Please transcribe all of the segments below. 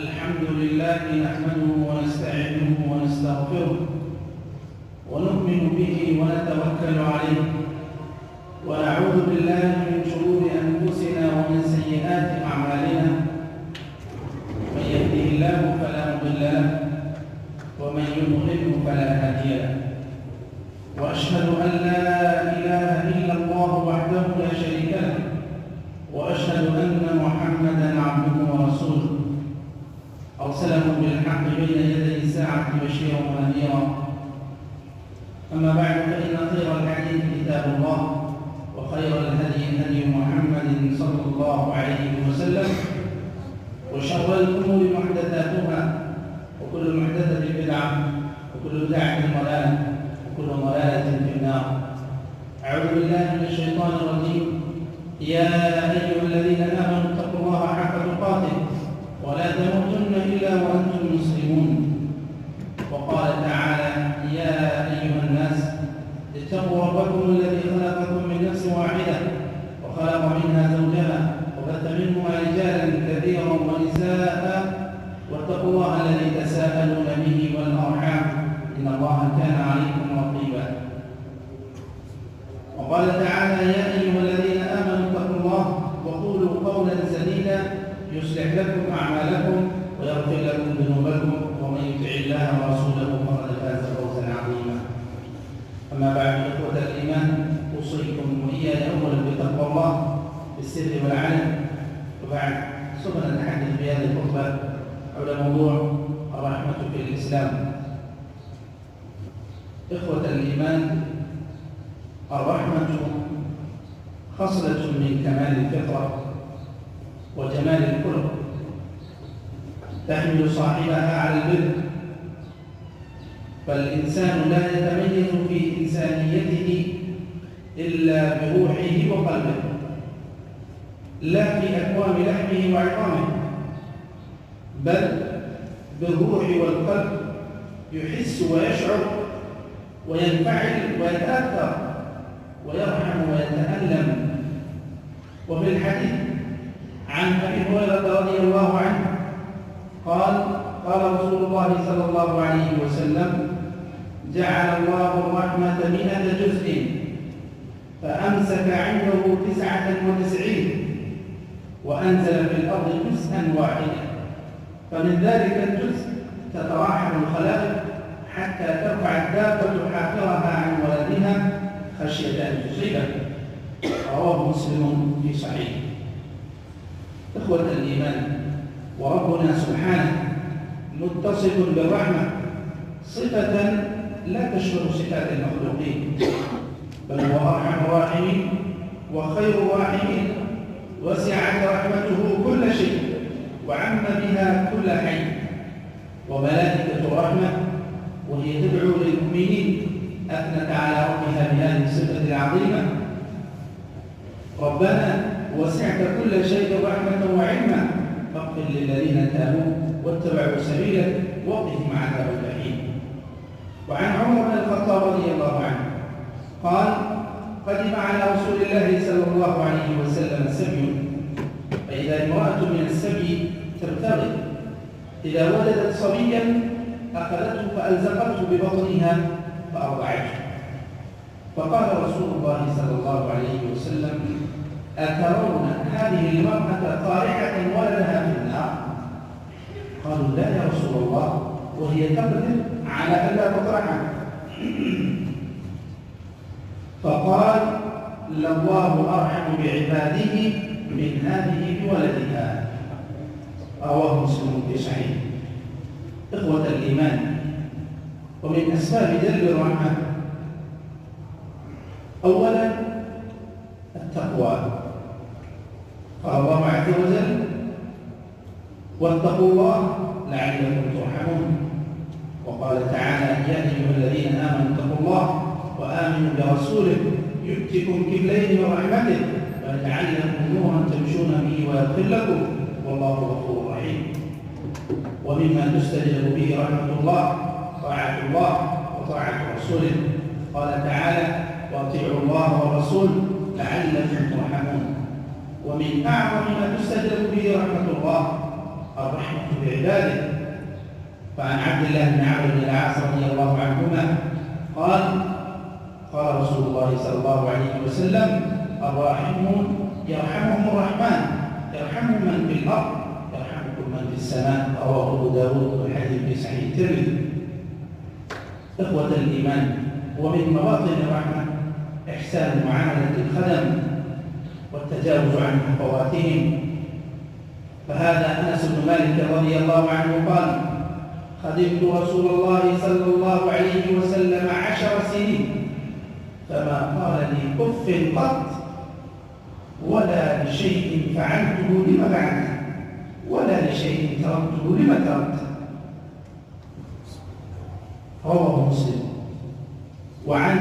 الحمد لله نحمده ونستعينه ونستغفره ونؤمن به ونتوكل عليه ونعوذ بالله من شرور أنفسنا ومن سيئات أعمالنا. من يهده الله فلا مضل له ومن يضلله فلا هادي له، وأشهد أن لا إله إلا الله وحده لا شريك له، وأشهد أن محمدًا عبده ورسوله أرسله بالحق بين يدي الساعة بشيرا ونذيرا. أما بعد، فإن خير الحديث كتاب الله، وخير الهدي هدي محمد صلى الله عليه وسلم، وشر الأمور محدثاتها، وكل محدثة بدعة، وكل بدعة ضلالة، وكل ضلالة في النار. أعوذ بالله من الشيطان الرجيم. يا أيها الذين آمنوا اتقوا الله حق تقاته ولا تموتن إلا وأنتم مسلمون. وقال تعالى: يا أيها الناس اتقوا ربكم الذي خلقكم من نفس واحدة وخلق منها زوجها وبث منهما رجالا كثيرا ونساء واتقوا الله الذي تساءلون به والأرحام إن الله كان عليكم رقيبا. وقال تعالى: يا أيها الذين آمنوا اتقوا الله وقولوا قولا سديدا يصلح لكم أعمالكم ويغفر لكم ذنوبكم ومن يطع الله ورسوله فقد فاز فوزا عظيما. أما بعد، إخوة الإيمان، أوصيكم وإياي أولا بتقوى الله بالسر والعلن. وبعد، سوف نتحدث في هذه الخطبة حول موضوع الرحمة في الإسلام. إخوة الإيمان، الرحمة خصلة من كمال الفطرة وجمال الخلق، تحمل صاحبها على البر، فالإنسان لا يتميز في إنسانيته إلا بروحه وقلبه، لا في أكوام لحمه وعظامه، بل بالروح والقلب يحس ويشعر وينفعل ويتأثر ويرحم ويتألم. وفي الحديث عن أبي هريرة رضي الله عنه قال رسول الله صلى الله عليه وسلم: جعل الله الرحمة 100 جزء فأمسك عنده 99 وأنزل في الأرض جزءا واحدا، فمن ذلك الجزء تتراحم الخلائق حتى ترفع الدابة حافرها عن ولدها خشية أن تصيبه. رواه مسلم في صحيحه. إخوة الإيمان، وربنا سبحانه متصف بالرحمة صفة لا تشبه صفات المخلوقين، بل هو أرحم الراحمين وخير الراحمين، وسعت رحمته كل شيء وعم بها كل حي. وملائكة الرحمة وهي تدعو للمؤمنين أثنت على ربها بهذه الصفة العظيمة: ربنا وسعت كل شيء رحمة وعلما فاغفر للذين تابوا واتبعوا سبيلك وقهم عذاب الجحيم. وعن عمر بن الخطاب رضي الله عنه قال: قدم على رسول الله صلى الله عليه وسلم سبي، فإذا امرأة من السبي تبتغي، إذا ولدت صبيا أخذته فألزقته ببطنها فأرضعته. فقال رسول الله صلى الله عليه وسلم: أترون هذه المرأة طارحة ولدها في النار؟ قالوا: لا يا رسول الله، وهي تقدر على ألا تطرحه. فقال: لله أرحم بعباده من هذه بولدها. رواه مسلم في صحيح. إخوة الإيمان، ومن أسباب جلب الرحمة أولا التقوى. قال الله عز وجل: واتقوا الله لعلكم ترحمون. وقال تعالى: يا أيها الذين آمنوا اتقوا الله وآمنوا برسوله يؤتكم كفلين من رحمته ويجعل لكم نورا تمشون به ويغفر لكم والله غفور رحيم. ومما تستجلب به رحمة الله طاعة الله وطاعة رسوله. قال تعالى: واطيعوا الله والرسول لعلكم ترحمون. ومن أعظم ما تستجلب به رحمة الله الرحمة بعباده. فعن عبد الله بن عمرو بن العاص رضي الله عنهما قال: قال رسول الله صلى الله عليه وسلم: الراحمون يرحمهم الرحمن يرحم من في الأرض يرحمكم من في السماء. رواه أبو داود والحديث في صحيح الترمذي. إخوة الإيمان، ومن مواطن الرحمة إحسان معاملة الخدم والتجاوز عن حفواتهم. فهذا أنس بن مالك رضي الله عنه قال: خدمت رسول الله صلى الله عليه وسلم 10 سنين فما قال لي أف قط ولا لشيء فعلته لما فعلت ولا لشيء تركته لما تركت. رواه مسلم. وعن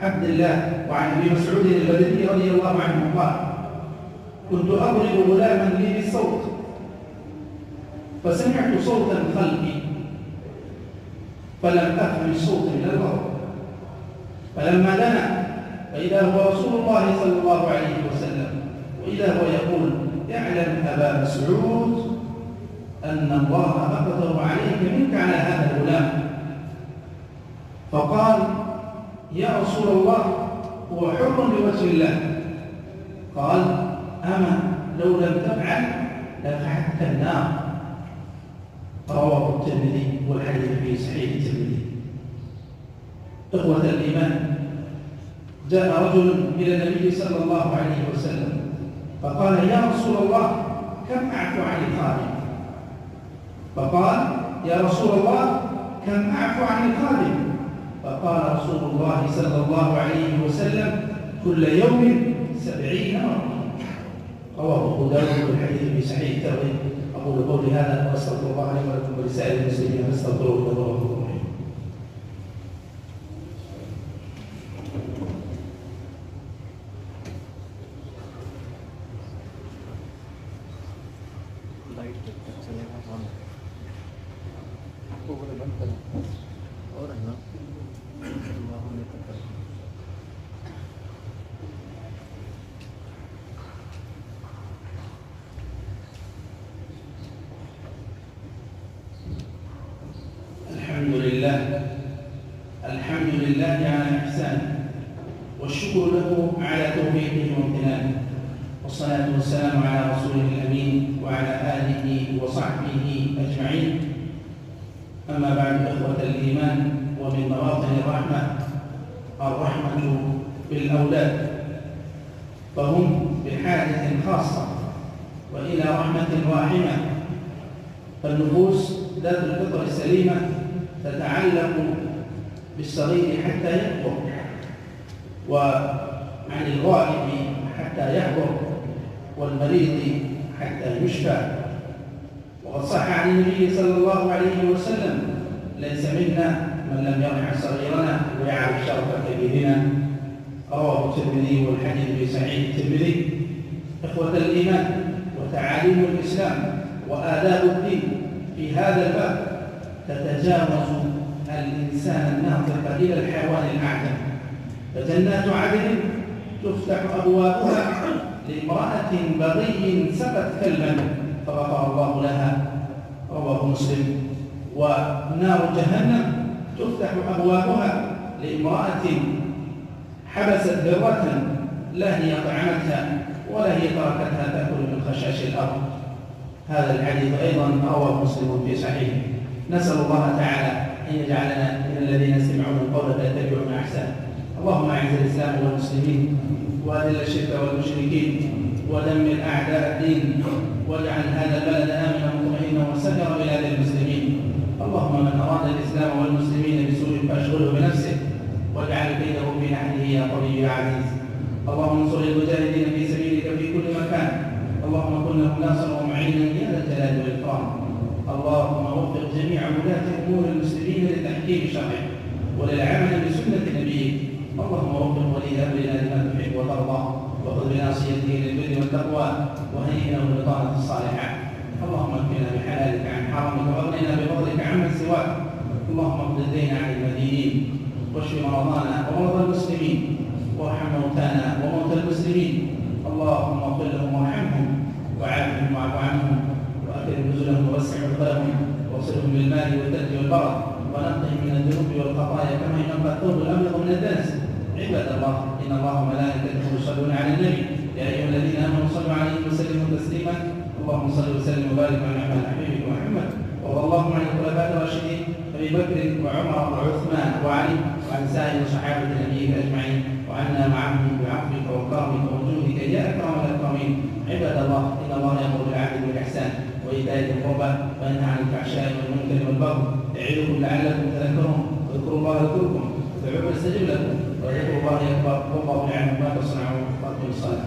عبد الله وعن ابي مسعود البدري رضي الله عنه قال: كنت أضرب غلاما لي بالصوت فسمعت صوتا خلفي فلم أفهم الصوت من الغضب، فلما دنا فإذا هو رسول الله صلى الله عليه وسلم وإذا هو يقول: اعلم أبا مسعود أن الله أقدر عليك منك على هذا الغلام. فقال: يا رسول الله هو حر لوجه الله. قال: أما لو لم تفعل لفعلت النار. رواه الترمذي والحديث في صحيح الترمذي. إخوة الإيمان، جاء رجل إلى النبي صلى الله عليه وسلم فقال: يا رسول الله كم أعفو عن الخادم؟ فقال: يا رسول الله كم أعفو عن الخادم؟ فقال رسول الله صلى الله عليه وسلم: كل يوم 70 مرة. رواه أبو داود والحديث في صحيح الترمذي. أقول قولي هذا وأستغفر الله لي ولكم ولسائر المسلمين فاستغفروه إنه هو الغفور الرحيم. الحمد لله على إحسانه والشكر له على توفيقه وامتنانه، والصلاة والسلام على رسوله الأمين وعلى آله وصحبه أجمعين. أما بعد، إخوة الإيمان، ومن مواطن الرحمة بالأولاد، فهم بحاجة خاصة وإلى رحمة واحمة. فالنفوس ذات الفطر السليمة تتعلق بالصغير حتى يكبر، وعن الغائب حتى يحضر، والمريض حتى يشفى. وقد صح عن النبي صلى الله عليه وسلم: ليس منا من لم يرحم صغيرنا ويعرف شرف كبيرنا. رواه الترمذي والحديث في صحيح الترمذي. إخوة الإيمان، وتعاليم الإسلام وآداب الدين في هذا الباب تتجاوز الإنسان الناطق إلى الحيوان الأعجم. فجنات عدن تفتح أبوابها لامرأة بغي سقت كلبا فغفر الله لها، رواه مسلم. ونار جهنم تفتح أبوابها لامرأة حبست ذرة لا هي طعمتها ولا هي تركتها تأكل من خشاش الأرض. هذا الحديث أيضا رواه مسلم في صحيح. نسأل الله تعالى أن يجعلنا من الذين يستمعون القول فيتبعون أحسنه. اللهم أعز الإسلام والمسلمين وأذل الشرك والمشركين ودمر أعداء الدين، واجعل هذا البلد آمنا مطمئنا وسائر بلاد المسلمين. اللهم من أراد الإسلام والمسلمين بسوء فاشغله بنفسه واجعل كيده في نحره يا قوي يا عزيز. اللهم انصر المجاهدين في سبيلك في كل مكان. اللهم كن لهم ناصرا ومعينا يا ذا الجلال والإكرام. اللهم وفق جميع ولاة أمور المسلمين لتحكيم شرعك وللعمل بسنة نبيك. اللهم وفق ولي أمرنا لما تحب وترضى، وخذ بناصيته للبر والتقوى، وهيئنا بالبطانة الصالحات. اللهم اكفنا بحلالك عن حرامك، واغننا بفضلك عمن سواك. اللهم اقض الدين عن المدينين، واشف مرضانا ومرضى المسلمين، وارحم موتانا وموتى المسلمين. اللهم اغفر لهم وارحمهم وعافهم واعف عنهم واكرم نزلهم ووسع مدخلهم واغسلهم بالماء والثلج والبرد ونقهم من الذنوب والخطايا كما ينقى الثوب الابيض من الدنس. عباد الله، ان الله وملائكته يصلون على النبي يا ايها الذين امنوا صلوا عليه وسلموا تسليما. اللهم صل وسلم وبارك على حبيبك محمد. وارض اللهم عن الخلفاء الراشدين ابي بكر وعمر وعثمان وعلي وعن سائر صحابه نبيك اجمعين، وعنا معهم بعفوك وكرمك وجودك يا اكرم الاكرمين. عباد الله، ان الله يامر بالعدل والاحسان وايتاء ذي القربى وينهى عن الفحشاء والمنكر والبغي يعظكم لعلكم تذكرون. اذكروا الله يذكركم وادعوه يستجب لكم، وذكروا الله اكبر والله يعلم ما تصنعون. وأقيموا الصلاة.